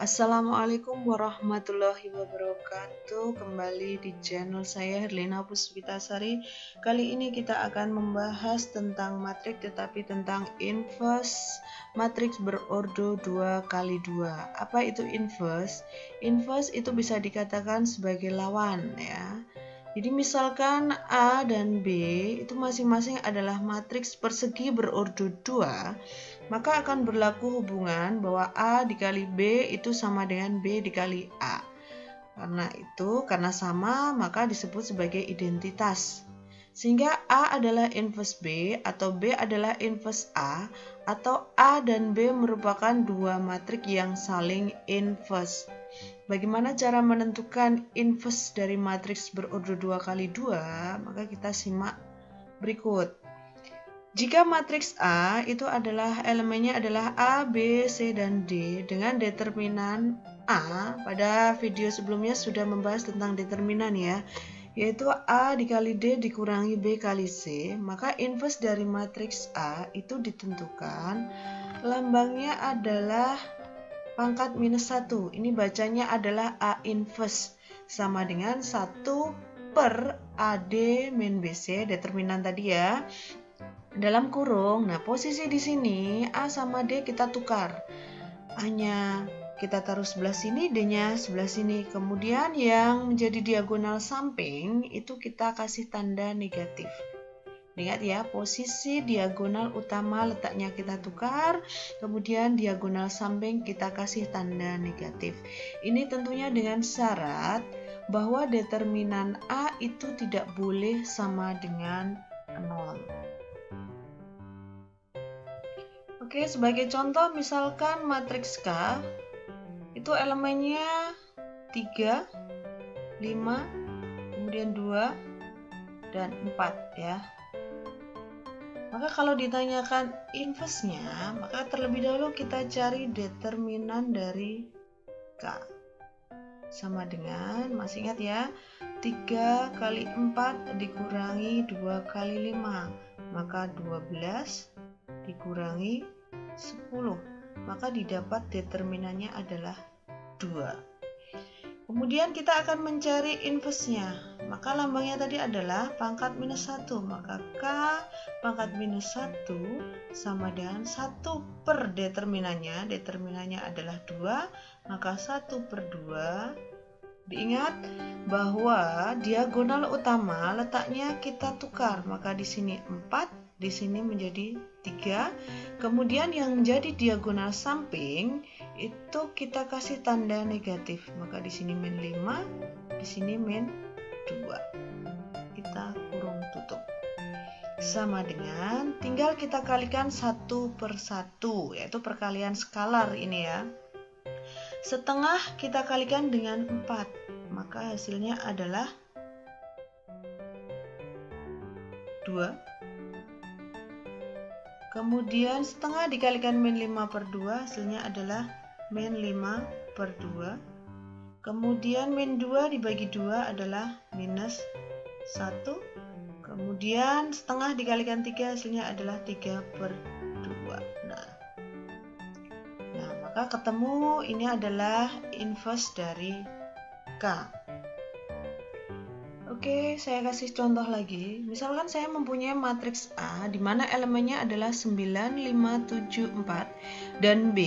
Assalamualaikum warahmatullahi wabarakatuh. Kembali di channel saya Herlina Puspitasari. Kali ini kita akan membahas tentang matriks, tetapi tentang inverse matriks berordo 2x2. Apa itu inverse? Inverse itu bisa dikatakan sebagai lawan ya. Jadi misalkan A dan B itu masing-masing adalah matriks persegi berordo 2, maka akan berlaku hubungan bahwa A dikali B itu sama dengan B dikali A. Karena sama, maka disebut sebagai identitas. Sehingga A adalah inverse B atau B adalah inverse A, atau A dan B merupakan dua matriks yang saling inverse. Bagaimana cara menentukan inverse dari matriks berordo 2x2? Maka kita simak berikut. Jika matriks A itu adalah elemennya adalah A, B, C, dan D dengan determinan A, pada video sebelumnya sudah membahas tentang determinan ya, yaitu A dikali D dikurangi B kali C, maka inverse dari matriks A itu ditentukan lambangnya adalah pangkat minus 1. Ini bacanya adalah A inverse sama dengan 1 per AD min BC, determinan tadi ya, dalam kurung. Nah, posisi di sini A sama D kita tukar. A-nya kita taruh sebelah sini, D-nya sebelah sini. Kemudian yang menjadi diagonal samping itu kita kasih tanda negatif. Lihat ya, posisi diagonal utama letaknya kita tukar, kemudian diagonal samping kita kasih tanda negatif. Ini tentunya dengan syarat bahwa determinan A itu tidak boleh sama dengan 0. Oke, sebagai contoh misalkan matriks K itu elemennya 3, 5, kemudian 2, dan 4 ya. Maka kalau ditanyakan inverse-nya, maka terlebih dahulu kita cari determinan dari K. Sama dengan, masih ingat ya, 3 kali 4 dikurangi 2 kali 5, maka 12 dikurangi 10, maka didapat determinannya adalah 2. Kemudian kita akan mencari inverse-nya, maka lambangnya tadi adalah pangkat minus 1, maka K pangkat minus 1 sama dengan 1 per determinannya adalah 2, maka 1 per 2. Diingat bahwa diagonal utama letaknya kita tukar, maka di sini 4, di sini menjadi 3, kemudian yang menjadi diagonal samping itu kita kasih tanda negatif, maka di sini min 5, di sini min 2. Kita kurung tutup. Sama dengan, tinggal kita kalikan 1 per 1, yaitu perkalian skalar ini ya. Setengah kita kalikan dengan 4, maka hasilnya adalah 2. Kemudian setengah dikalikan min 5 per 2, hasilnya adalah min 5 per 2. Kemudian min 2 dibagi 2 adalah minus 1. Kemudian setengah dikalikan 3, hasilnya adalah 3 per 2. Nah, maka ketemu ini adalah inverse dari K. Oke, saya kasih contoh lagi. Misalkan saya mempunyai matriks A di mana elemennya adalah 9, 5, 7, 4 dan B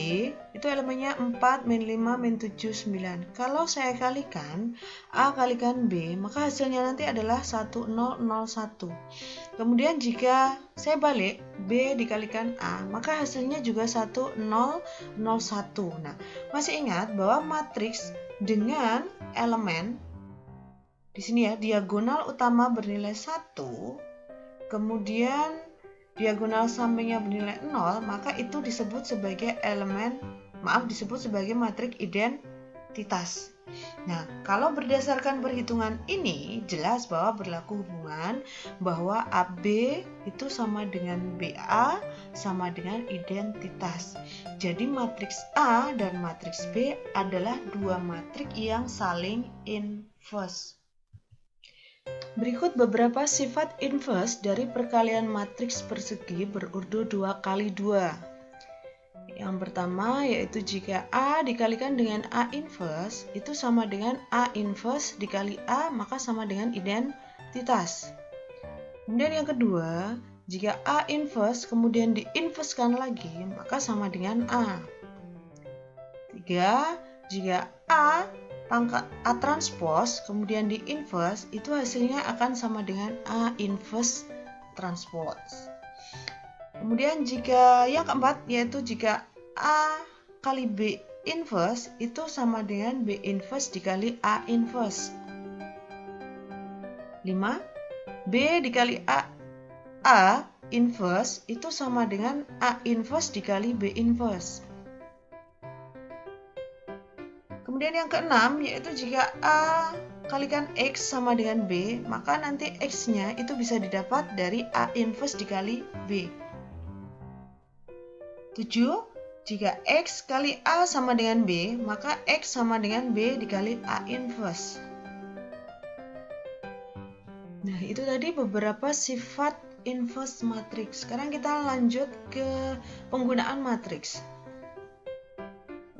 itu elemennya 4, min 5, min 7, 9. Kalau saya kalikan A kalikan B, maka hasilnya nanti adalah 1, 0, 0, 1. Kemudian jika saya balik B dikalikan A, maka hasilnya juga 1, 0, 0, 1. Nah, masih ingat bahwa matriks dengan elemen di sini ya, diagonal utama bernilai 1, kemudian diagonal sampingnya bernilai 0, maka itu disebut sebagai disebut sebagai matriks identitas. Nah, kalau berdasarkan perhitungan ini, jelas bahwa berlaku hubungan bahwa AB itu sama dengan BA sama dengan identitas. Jadi matriks A dan matriks B adalah dua matriks yang saling inverse. Berikut beberapa sifat inverse dari perkalian matriks persegi berordo 2x2. Yang pertama yaitu jika A dikalikan dengan A inverse itu sama dengan A inverse dikali A, maka sama dengan identitas. Kemudian yang kedua, jika A inverse kemudian diinverskan lagi, maka sama dengan A. 3. Jika A pangkat A transpose kemudian diinverse, itu hasilnya akan sama dengan A inverse transpose. Kemudian jika yang keempat yaitu jika A kali B inverse itu sama dengan B inverse dikali A inverse. 5. B dikali A inverse itu sama dengan A inverse dikali B inverse. Kemudian yang keenam yaitu jika A kalikan X sama dengan B, maka nanti X-nya itu bisa didapat dari A inverse dikali B. 7. Jika X kali A sama dengan B, maka X sama dengan B dikali A inverse. Nah, itu tadi beberapa sifat inverse matrix. Sekarang kita lanjut ke penggunaan matriks.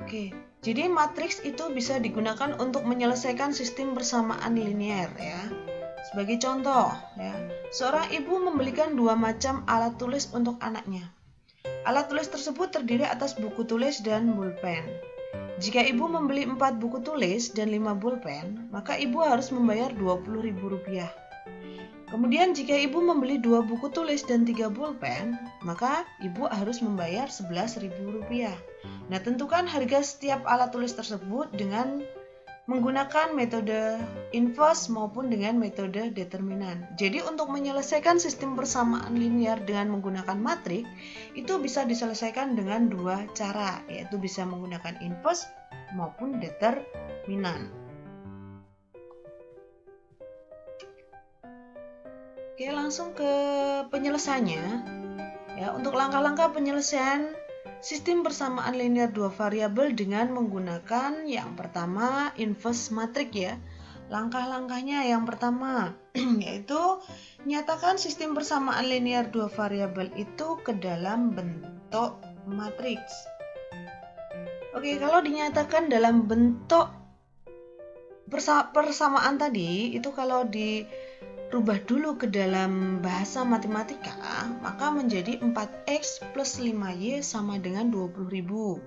Oke, jadi matriks itu bisa digunakan untuk menyelesaikan sistem persamaan linear ya. Sebagai contoh ya, seorang ibu membelikan 2 macam alat tulis untuk anaknya. Alat tulis tersebut terdiri atas buku tulis dan pulpen. Jika ibu membeli 4 buku tulis dan 5 pulpen, maka ibu harus membayar Rp20.000. Kemudian jika ibu membeli 2 buku tulis dan 3 pulpen, maka ibu harus membayar Rp11.000. Nah, tentukan harga setiap alat tulis tersebut dengan menggunakan metode inverse maupun dengan metode determinan. Jadi untuk menyelesaikan sistem persamaan linear dengan menggunakan matriks itu bisa diselesaikan dengan 2 cara, yaitu bisa menggunakan inverse maupun determinan. Oke, langsung ke penyelesaiannya. Ya, untuk langkah-langkah penyelesaian sistem persamaan linear 2 variabel dengan menggunakan yang pertama inverse matrix ya. Langkah-langkahnya yang pertama yaitu nyatakan sistem persamaan linear 2 variabel itu ke dalam bentuk matriks. Oke, kalau dinyatakan dalam bentuk persamaan tadi itu kalau dirubah dulu ke dalam bahasa matematika, maka menjadi 4x plus 5y sama dengan 20.000.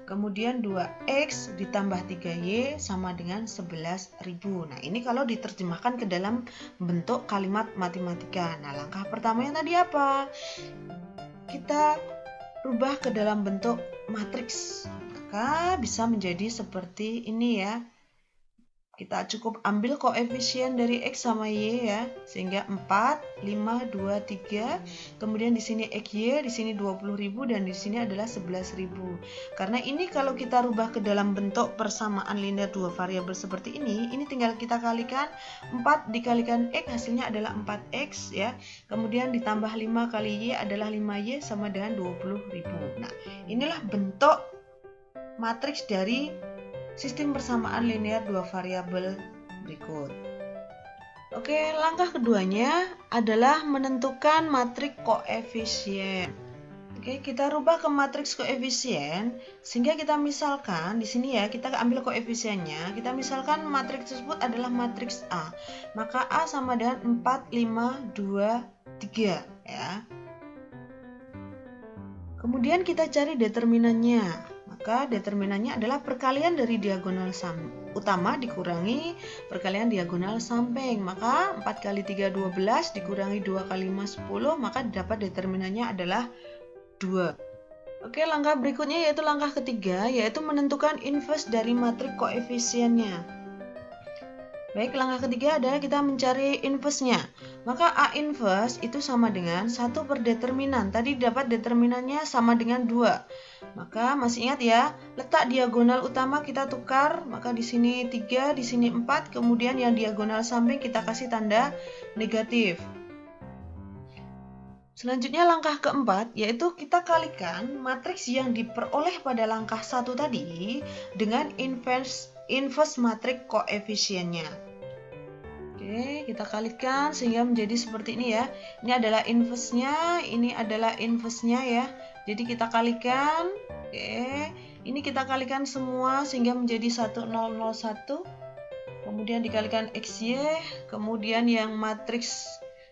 Kemudian 2x ditambah 3y sama dengan 11.000. Nah, ini kalau diterjemahkan ke dalam bentuk kalimat matematika. Nah, langkah pertamanya tadi apa? Kita rubah ke dalam bentuk matriks. Maka bisa menjadi seperti ini ya. Kita cukup ambil koefisien dari X sama Y ya, sehingga 4, 5, 2, 3. Kemudian di sini XY, di sini 20.000 dan di sini adalah 11.000. Karena ini kalau kita rubah ke dalam bentuk persamaan linear 2 variabel seperti ini tinggal kita kalikan 4 dikalikan X hasilnya adalah 4X ya. Kemudian ditambah 5 kali Y adalah 5Y sama dengan 20.000. Nah, inilah bentuk matriks dari sistem persamaan linear 2 variabel berikut. Oke, langkah keduanya adalah menentukan matriks koefisien. Oke, kita rubah ke matriks koefisien sehingga kita misalkan di sini ya, kita ambil koefisiennya. Kita misalkan matriks tersebut adalah matriks A. Maka A sama dengan 4, 5, 2, 3 ya. Kemudian kita cari determinannya. Maka determinannya adalah perkalian dari diagonal utama dikurangi perkalian diagonal samping. Maka 4 kali 3, 12 dikurangi 2 kali 5, 10. Maka dapat determinannya adalah 2. Oke, langkah berikutnya yaitu langkah ketiga, yaitu menentukan inverse dari matriks koefisiennya. Baik, langkah ketiga adalah kita mencari inverse-nya. Maka A inverse itu sama dengan 1 per determinan. Tadi dapat determinannya sama dengan 2. Maka masih ingat ya, letak diagonal utama kita tukar. Maka di sini 3, di sini 4. Kemudian yang diagonal samping kita kasih tanda negatif. Selanjutnya langkah keempat, yaitu kita kalikan matriks yang diperoleh pada langkah 1 tadi dengan inverse matriks koefisiennya. Oke, kita kalikan sehingga menjadi seperti ini ya. Ini adalah inverse-nya, ini adalah inverse-nya ya. Jadi kita kalikan. Oke, ini kita kalikan semua sehingga menjadi 1001. Kemudian dikalikan XY, kemudian yang matriks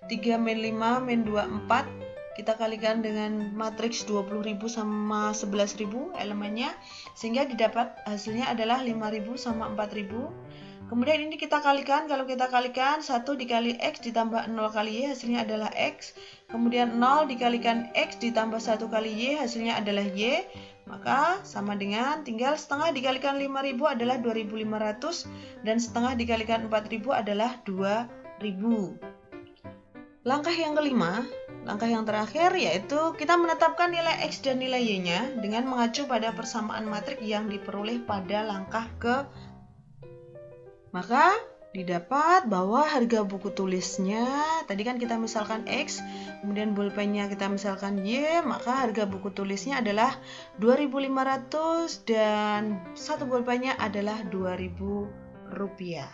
3 min 5 min 2 4 kita kalikan dengan matriks 20.000 sama 11.000 elemennya, sehingga didapat hasilnya adalah 5.000 sama 4.000. Kemudian ini kita kalikan, kalau kita kalikan 1 dikali X ditambah 0 kali Y hasilnya adalah X. Kemudian 0 dikalikan X ditambah 1 kali Y hasilnya adalah Y. Maka sama dengan tinggal setengah dikalikan 5.000 adalah 2.500 dan setengah dikalikan 4.000 adalah 2.000. Langkah yang kelima, langkah yang terakhir yaitu kita menetapkan nilai X dan nilai Y-nya dengan mengacu pada persamaan matrik yang diperoleh pada langkah ke. Maka didapat bahwa harga buku tulisnya, tadi kan kita misalkan X, kemudian bolpennya kita misalkan Y, maka harga buku tulisnya adalah 2.500 dan satu bolpennya adalah 2.000 rupiah.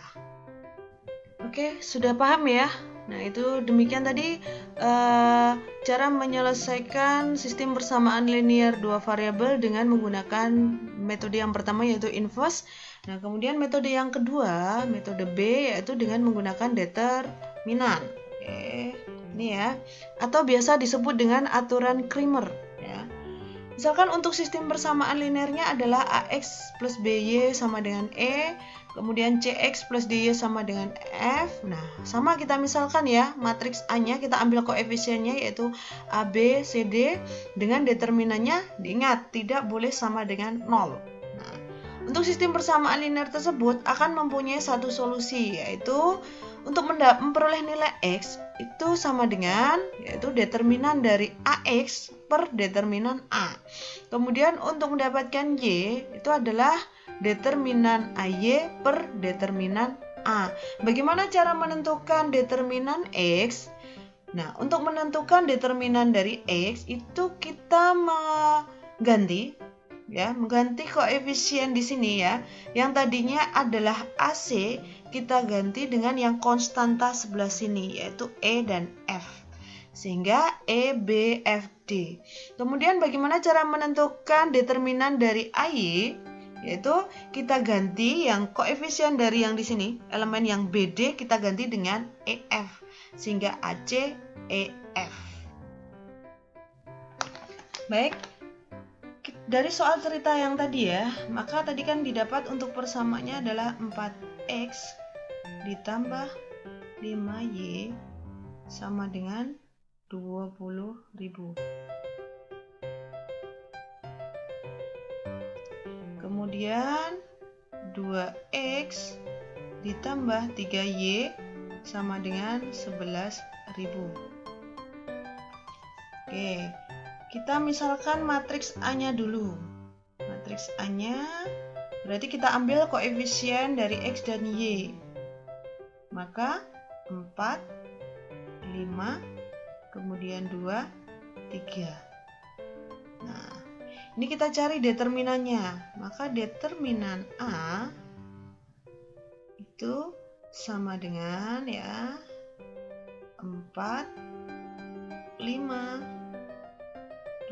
Oke, sudah paham ya? Nah, itu demikian tadi cara menyelesaikan sistem persamaan linear dua variabel dengan menggunakan metode yang pertama yaitu inverse. Nah, kemudian metode yang kedua, metode B, yaitu dengan menggunakan determinan. Oke, ini ya. Atau biasa disebut dengan aturan Cramer. Ya. Misalkan untuk sistem persamaan linearnya adalah AX plus BY sama dengan E, kemudian CX plus DY sama dengan F. Nah, sama kita misalkan ya, matriks A-nya kita ambil koefisiennya yaitu A, B, C, D. Dengan determinannya, diingat, tidak boleh sama dengan 0. Untuk sistem persamaan linear tersebut akan mempunyai satu solusi, yaitu untuk memperoleh nilai X itu sama dengan yaitu determinan dari AX per determinan A. Kemudian untuk mendapatkan Y itu adalah determinan AY per determinan A. Bagaimana cara menentukan determinan X? Nah, untuk menentukan determinan dari X itu kita mengganti koefisien di sini ya. Yang tadinya adalah AC, kita ganti dengan yang konstanta sebelah sini yaitu E dan F. Sehingga E, B, F, D. Kemudian bagaimana cara menentukan determinan dari AY? Yaitu kita ganti yang koefisien dari yang di sini, elemen yang BD kita ganti dengan EF. Sehingga AC, EF. Baik. Dari soal cerita yang tadi ya, maka tadi kan didapat untuk persamaannya adalah 4X ditambah 5Y sama dengan 20.000. Kemudian 2X ditambah 3Y sama dengan 11.000. Oke. Kita misalkan matriks A-nya dulu. Matriks A-nya berarti kita ambil koefisien dari X dan Y. Maka 4, 5, kemudian 2, 3. Nah, ini kita cari determinannya. Maka determinan A itu sama dengan ya 4, 5,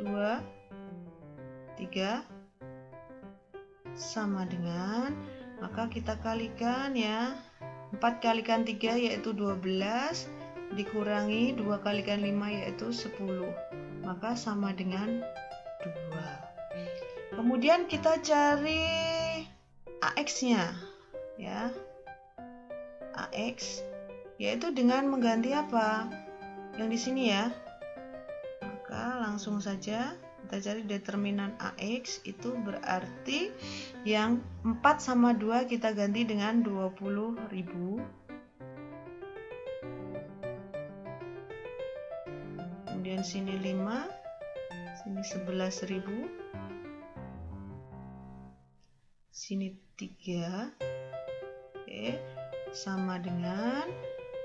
2, 3 sama dengan, maka kita kalikan ya, 4 kalikan 3 yaitu 12 dikurangi 2 kalikan 5 yaitu 10, maka sama dengan 2. Kemudian kita cari AX-nya ya, AX yaitu dengan mengganti apa yang di sini ya. Langsung saja kita cari determinan AX itu berarti yang 4 sama 2 kita ganti dengan 20.000. Kemudian sini 5, sini 11.000, sini 3. Oke, sama dengan,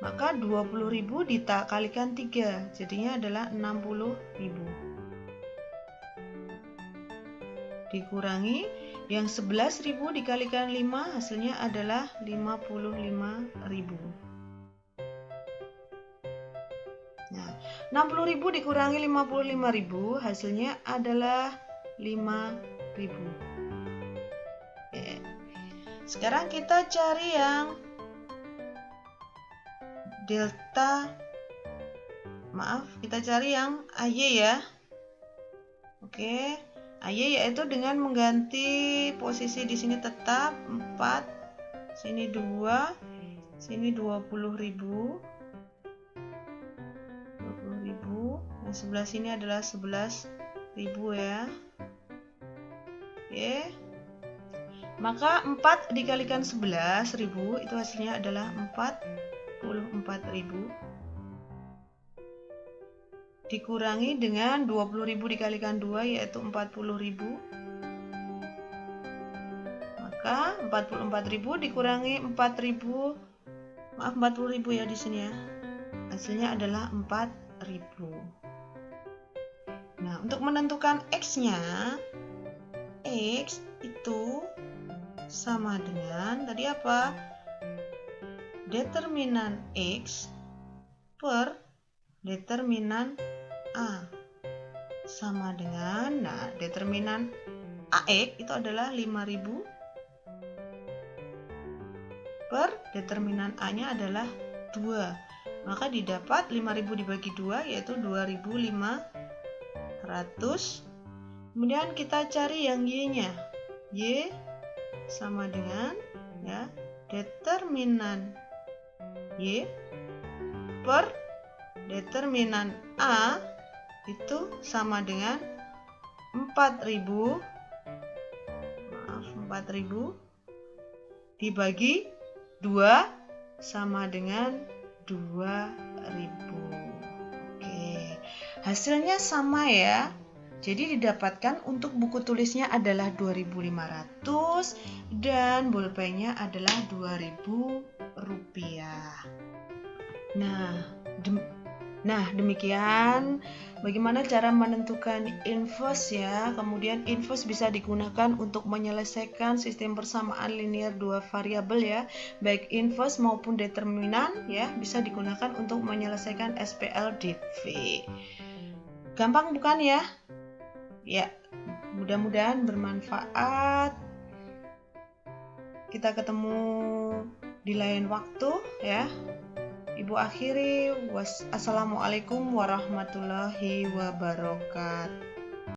maka 20.000 dikalikan 3, jadinya adalah 60.000. Dikurangi yang 11.000 dikalikan 5, hasilnya adalah 55.000. Nah, 60.000 dikurangi 55.000, hasilnya adalah 5.000. Oke. Sekarang kita cari yang delta, kita cari yang AY ya. Oke, AY yaitu dengan mengganti posisi di sini tetap 4, sini 2, sini 20.000. Nah, sebelah sini adalah 11.000 ya. Oke. Maka 4 dikalikan 11.000 itu hasilnya adalah 44.000. Dikurangi dengan 20.000 dikalikan 2 yaitu 40.000. Maka 44.000 dikurangi 4.000, 40.000 ya di sini ya. Hasilnya adalah 4.000. Nah, untuk menentukan X-nya, X itu sama dengan tadi apa? Determinan X per determinan A sama dengan, nah, determinan AX itu adalah 5.000 per determinan A-nya adalah 2. Maka didapat 5.000 dibagi 2 yaitu 2.500. Kemudian kita cari yang Y-nya. Y sama dengan ya determinan Y per determinan A itu sama dengan 4.000 dibagi 2 sama dengan 2.000. Oke, hasilnya sama ya. Jadi didapatkan untuk buku tulisnya adalah 2.500 dan bolpennya adalah 2.000 rupiah. Nah, demikian bagaimana cara menentukan inverse ya. Kemudian inverse bisa digunakan untuk menyelesaikan sistem persamaan linear dua variabel ya. Baik inverse maupun determinan ya bisa digunakan untuk menyelesaikan SPLDV. Gampang bukan ya? Ya, mudah-mudahan bermanfaat. Kita ketemu di lain waktu ya. Ibu akhiri, wassalamualaikum warahmatullahi wabarakatuh.